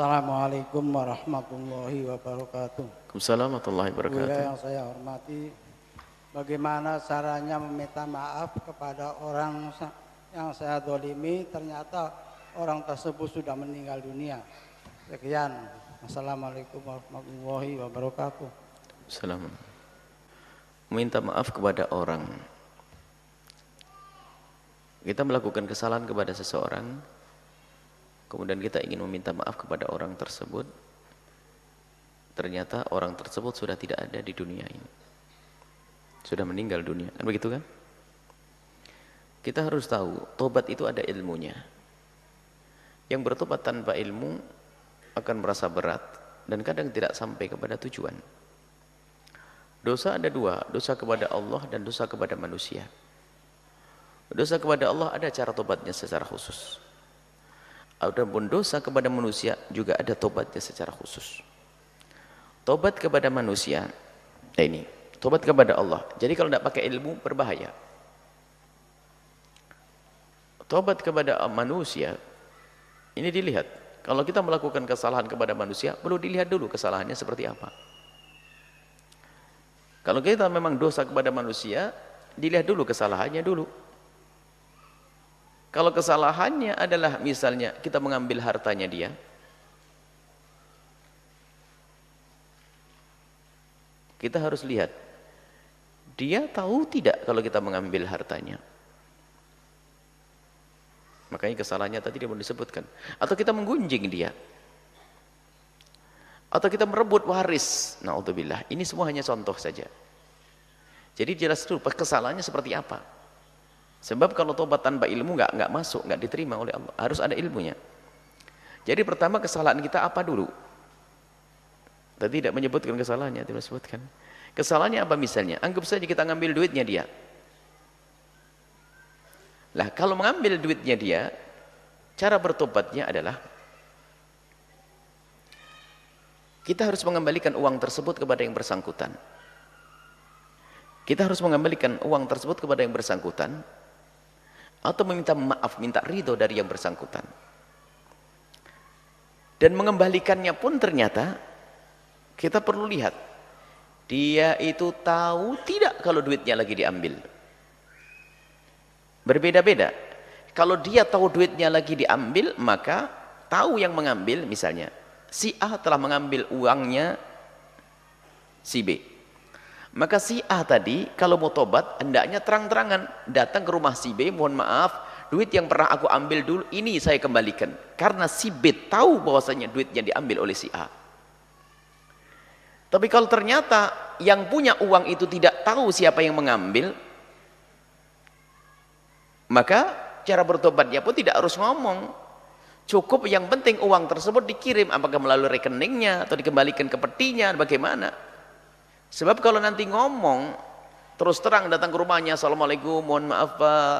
Assalamualaikum warahmatullahi wabarakatuh. Waalaikumsalam warahmatullahi wabarakatuh. Yang saya hormati, bagaimana caranya meminta maaf kepada orang yang saya dolimi, ternyata orang tersebut sudah meninggal dunia. Sekian. Assalamualaikum warahmatullahi wabarakatuh. Assalamualaikum. Meminta maaf kepada orang. Kita melakukan kesalahan kepada seseorang, kemudian kita ingin meminta maaf kepada orang tersebut, ternyata orang tersebut sudah tidak ada di dunia ini, sudah meninggal dunia, kan begitu kan? Kita harus tahu, tobat itu ada ilmunya. Yang bertobat tanpa ilmu akan merasa berat dan kadang tidak sampai kepada tujuan. Dosa ada dua, dosa kepada Allah dan dosa kepada manusia. Dosa kepada Allah ada cara tobatnya secara khusus. Adapun dosa kepada manusia juga ada tobatnya secara khusus. Tobat kepada manusia, ini tobat kepada Allah. Jadi kalau tidak pakai ilmu berbahaya. Tobat kepada manusia, ini dilihat. Kalau kita melakukan kesalahan kepada manusia, perlu dilihat dulu kesalahannya seperti apa. Kalau kita memang dosa kepada manusia, dilihat dulu kesalahannya dulu. Kalau kesalahannya adalah misalnya kita mengambil hartanya dia, kita harus lihat dia tahu tidak kalau kita mengambil hartanya. Makanya kesalahannya tadi dia mau disebutkan. Atau kita menggunjing dia, atau kita merebut waris, na'udzubillah. Ini semua hanya contoh saja. Jadi jelas dulu kesalahannya seperti apa. Sebab kalau tobat tanpa ilmu nggak masuk, nggak diterima oleh Allah. Harus ada ilmunya. Jadi pertama kesalahan kita apa dulu? Tadi tidak menyebutkan kesalahannya, tidak disebutkan. Kesalahannya apa misalnya? Anggap saja kita ngambil duitnya dia. Lah kalau mengambil duitnya dia, cara bertobatnya adalah kita harus mengembalikan uang tersebut kepada yang bersangkutan. Kita harus mengembalikan uang tersebut kepada yang bersangkutan, atau meminta maaf, minta ridho dari yang bersangkutan. Dan mengembalikannya pun ternyata kita perlu lihat dia itu tahu tidak kalau duitnya lagi diambil. Berbeda-beda. Kalau dia tahu duitnya lagi diambil, maka tahu yang mengambil, misalnya si A telah mengambil uangnya si B. Maka si A tadi kalau mau tobat hendaknya terang-terangan datang ke rumah si B, mohon maaf, duit yang pernah aku ambil dulu ini saya kembalikan. Karena si B tahu bahwasanya duitnya diambil oleh si A. Tapi kalau ternyata yang punya uang itu tidak tahu siapa yang mengambil, maka cara bertobatnya pun tidak harus ngomong. Cukup yang penting uang tersebut dikirim, apakah melalui rekeningnya atau dikembalikan ke petinya, bagaimana. Sebab kalau nanti ngomong terus terang datang ke rumahnya, assalamualaikum, mohon maaf Pak,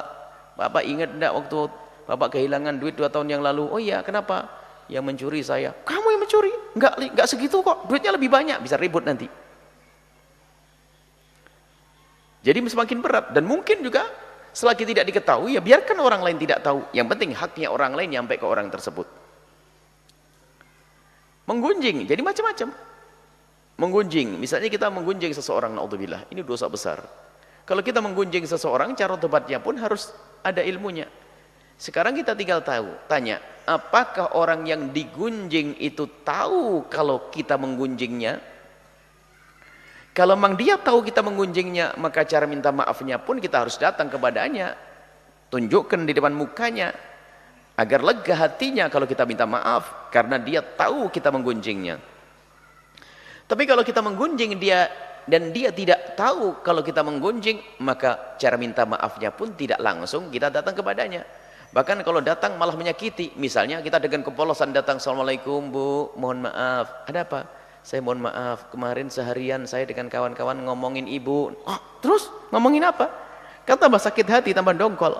Bapak ingat enggak waktu Bapak kehilangan duit 2 tahun yang lalu? Oh iya, kenapa? Yang mencuri saya. Kamu yang mencuri? Enggak segitu kok, duitnya lebih banyak, bisa ribut nanti. Jadi semakin berat, dan mungkin juga selagi tidak diketahui, ya biarkan orang lain tidak tahu. Yang penting haknya orang lain nyampe ke orang tersebut. Menggunjing, jadi macam-macam. Menggunjing, misalnya kita menggunjing seseorang, naudzubillah, ini dosa besar. Kalau kita menggunjing seseorang, cara tobatnya pun harus ada ilmunya. Sekarang kita tinggal tanya, apakah orang yang digunjing itu tahu kalau kita menggunjingnya? Kalau memang dia tahu kita menggunjingnya, maka cara minta maafnya pun kita harus datang kepadanya, tunjukkan di depan mukanya, agar lega hatinya kalau kita minta maaf, karena dia tahu kita menggunjingnya. Tapi kalau kita menggunjing dia dan dia tidak tahu kalau kita menggunjing, maka cara minta maafnya pun tidak langsung kita datang kepadanya. Bahkan kalau datang malah menyakiti. Misalnya kita dengan kepolosan datang, assalamualaikum Bu, mohon maaf. Ada apa? Saya mohon maaf, kemarin seharian saya dengan kawan-kawan ngomongin ibu. Oh, terus ngomongin apa? Kan tambah sakit hati, tambah dongkol.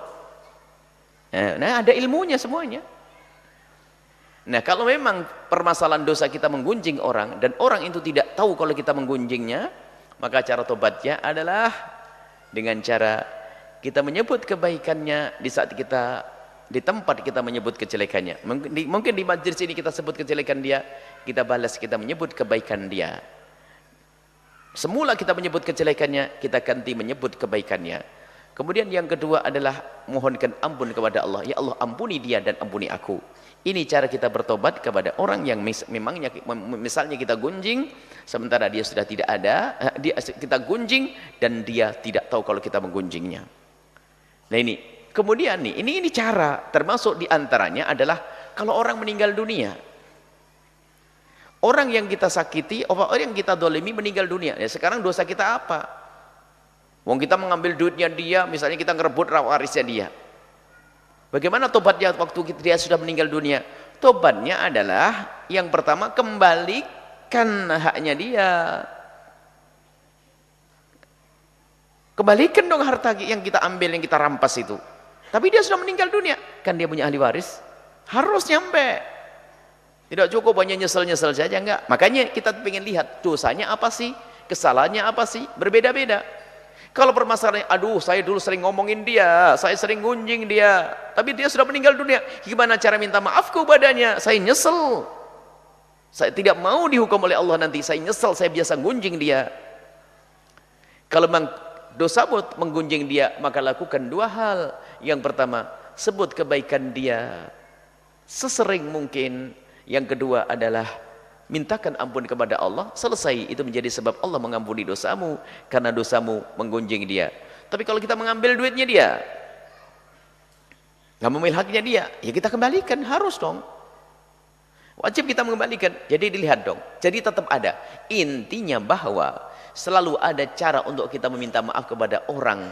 Nah ada ilmunya semuanya. Nah kalau memang permasalahan dosa kita menggunjing orang dan orang itu tidak tahu kalau kita menggunjingnya, maka cara tobatnya adalah dengan cara kita menyebut kebaikannya di saat kita di tempat kita menyebut kejelekannya. Mungkin di majlis ini kita sebut kejelekan dia, kita balas, kita menyebut kebaikan dia. Semula kita menyebut kejelekannya, kita ganti menyebut kebaikannya. Kemudian yang kedua adalah mohonkan ampun kepada Allah. Ya Allah, ampuni dia dan ampuni aku. Ini cara kita bertobat kepada orang yang memangnya, misalnya kita gunjing sementara dia sudah tidak ada, kita gunjing dan dia tidak tahu kalau kita menggunjingnya. Nah ini, kemudian nih, ini cara, termasuk diantaranya adalah kalau orang meninggal dunia. Orang yang kita sakiti, orang yang kita dolimi meninggal dunia. Ya sekarang dosa kita apa? Wong kita mengambil duitnya dia, misalnya kita ngerebut warisnya dia. Bagaimana tobatnya waktu dia sudah meninggal dunia? Tobatnya adalah yang pertama, kembalikan haknya dia. Kembalikan dong harta yang kita ambil, yang kita rampas itu. Tapi dia sudah meninggal dunia, kan dia punya ahli waris, harus nyampe. Tidak cukup hanya nyesel-nyesel saja, enggak. Makanya kita ingin lihat dosanya apa sih, kesalahannya apa sih, berbeda-beda. Kalau permasalahannya, aduh saya dulu sering ngomongin dia, saya sering gunjing dia, tapi dia sudah meninggal dunia, gimana cara minta maaf kepadanya? Saya nyesel, saya tidak mau dihukum oleh Allah nanti, saya nyesel, saya biasa gunjing dia. Kalau memang dosa menggunjing dia, maka lakukan dua hal. Yang pertama, sebut kebaikan dia sesering mungkin. Yang kedua adalah mintakan ampun kepada Allah, selesai. Itu menjadi sebab Allah mengampuni dosamu, karena dosamu menggunjing dia. Tapi kalau kita mengambil duitnya dia, nggak memilih haknya dia, ya kita kembalikan, harus dong. Wajib kita mengembalikan. Jadi dilihat dong, jadi tetap ada. Intinya bahwa selalu ada cara untuk kita meminta maaf kepada orang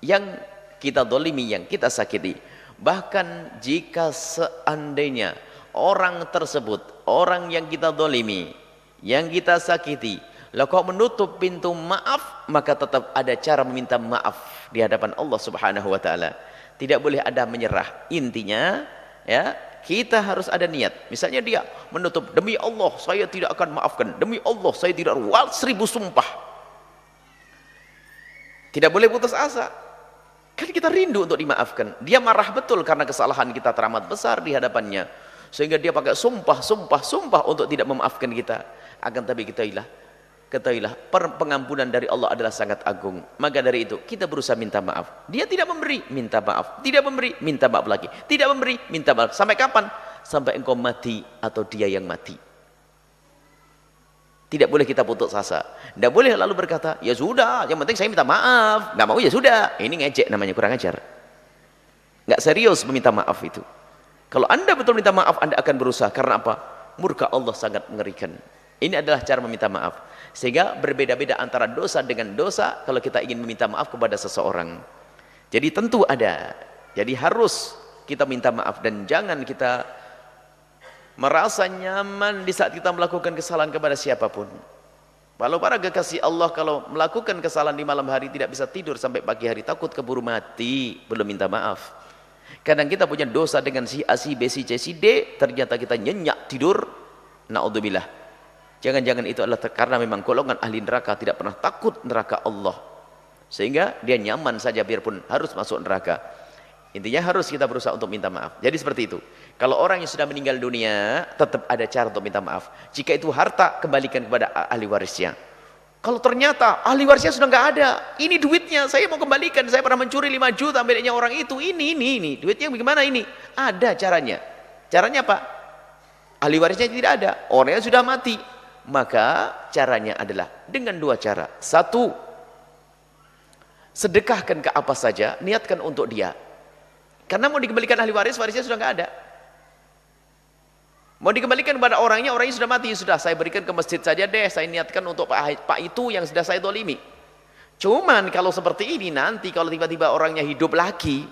yang kita dolimi, yang kita sakiti. Bahkan jika seandainya orang tersebut, orang yang kita dolimi, yang kita sakiti, lalu kau menutup pintu maaf, maka tetap ada cara meminta maaf di hadapan Allah Subhanahu wa taala. Tidak boleh ada menyerah. Intinya ya, kita harus ada niat. Misalnya dia menutup, demi Allah saya tidak akan maafkan, demi Allah saya tidak, 1000 sumpah. Tidak boleh putus asa. Kan kita rindu untuk dimaafkan. Dia marah betul karena kesalahan kita teramat besar di hadapannya, sehingga dia pakai sumpah untuk tidak memaafkan kita. Akan tapi ketahuilah, pengampunan dari Allah adalah sangat agung. Maka dari itu kita berusaha minta maaf. Dia tidak memberi, minta maaf. Tidak memberi, minta maaf lagi. Tidak memberi, minta maaf. Sampai kapan? Sampai engkau mati atau dia yang mati. Tidak boleh kita putus asa. Tidak boleh lalu berkata, ya sudah, yang penting saya minta maaf. Nggak mau ya sudah. Ini ngejek namanya, kurang ajar. Nggak serius meminta maaf itu. Kalau Anda betul minta maaf, Anda akan berusaha. Karena apa? Murka Allah sangat mengerikan. Ini adalah cara meminta maaf. Sehingga berbeda-beda antara dosa dengan dosa kalau kita ingin meminta maaf kepada seseorang. Jadi tentu ada. Jadi harus kita minta maaf, dan jangan kita merasa nyaman di saat kita melakukan kesalahan kepada siapapun. Kalau para kekasih Allah, kalau melakukan kesalahan di malam hari tidak bisa tidur sampai pagi hari, takut keburu mati, belum minta maaf. Kadang kita punya dosa dengan si A, si B, si C, si D, ternyata kita nyenyak tidur, na'udzubillah. Jangan-jangan itu adalah karena memang golongan ahli neraka, tidak pernah takut neraka Allah, sehingga dia nyaman saja biarpun harus masuk neraka. Intinya harus kita berusaha untuk minta maaf. Jadi seperti itu. Kalau orang yang sudah meninggal dunia, tetap ada cara untuk minta maaf. Jika itu harta, kembalikan kepada ahli warisnya. Kalau ternyata ahli warisnya sudah nggak ada, ini duitnya saya mau kembalikan, saya pernah mencuri 5 juta miliknya orang itu, ini duitnya bagaimana ini? Ada caranya. Caranya apa? Ahli warisnya tidak ada, orangnya sudah mati. Maka caranya adalah dengan 2 cara. 1, sedekahkan ke apa saja, niatkan untuk dia. Karena mau dikembalikan ahli waris, warisnya sudah nggak ada. Mau dikembalikan kepada orangnya sudah mati, sudah saya berikan ke masjid saja deh, saya niatkan untuk Pak itu yang sudah saya dolimi. Cuman kalau seperti ini nanti kalau tiba-tiba orangnya hidup lagi,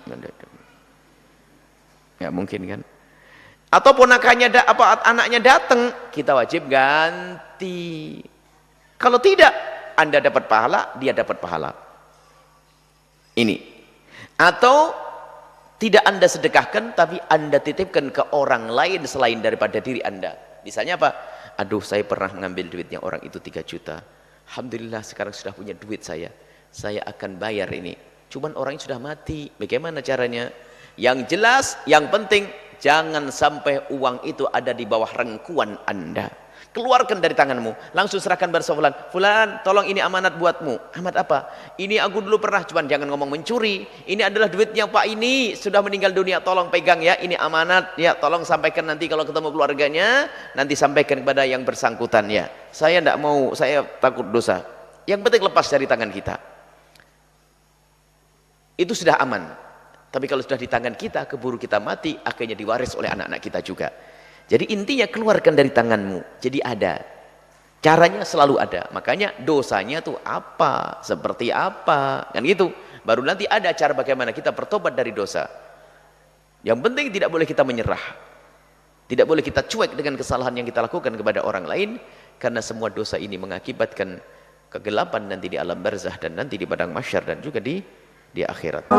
ya mungkin kan. Atau ponakannya anaknya datang, kita wajib ganti. Kalau tidak, Anda dapat pahala, dia dapat pahala. Ini. Atau tidak Anda sedekahkan, tapi Anda titipkan ke orang lain selain daripada diri Anda. Misalnya apa? Aduh, saya pernah mengambil duitnya orang itu 3 juta. Alhamdulillah sekarang sudah punya duit saya akan bayar ini. Cuman orangnya sudah mati. Bagaimana caranya? Yang jelas, yang penting, jangan sampai uang itu ada di bawah rengkuan Anda. Keluarkan dari tanganmu, langsung serahkan pada fulan. Fulan, tolong ini amanat buatmu. Amanat apa? Ini aku dulu pernah, cuman jangan ngomong mencuri. Ini adalah duitnya Pak ini, sudah meninggal dunia, tolong pegang ya. Ini amanat, ya tolong sampaikan nanti kalau ketemu keluarganya, nanti sampaikan kepada yang bersangkutan ya. Saya tidak mau, saya takut dosa. Yang penting lepas dari tangan kita. Itu sudah aman. Tapi kalau sudah di tangan kita, keburu kita mati, akhirnya diwaris oleh anak-anak kita juga. Jadi intinya keluarkan dari tanganmu. Jadi ada. Caranya selalu ada. Makanya dosanya tuh apa? Seperti apa? Kan gitu. Baru nanti ada cara bagaimana kita bertobat dari dosa. Yang penting tidak boleh kita menyerah. Tidak boleh kita cuek dengan kesalahan yang kita lakukan kepada orang lain. Karena semua dosa ini mengakibatkan kegelapan nanti di alam barzah dan nanti di padang mahsyar dan juga di akhirat.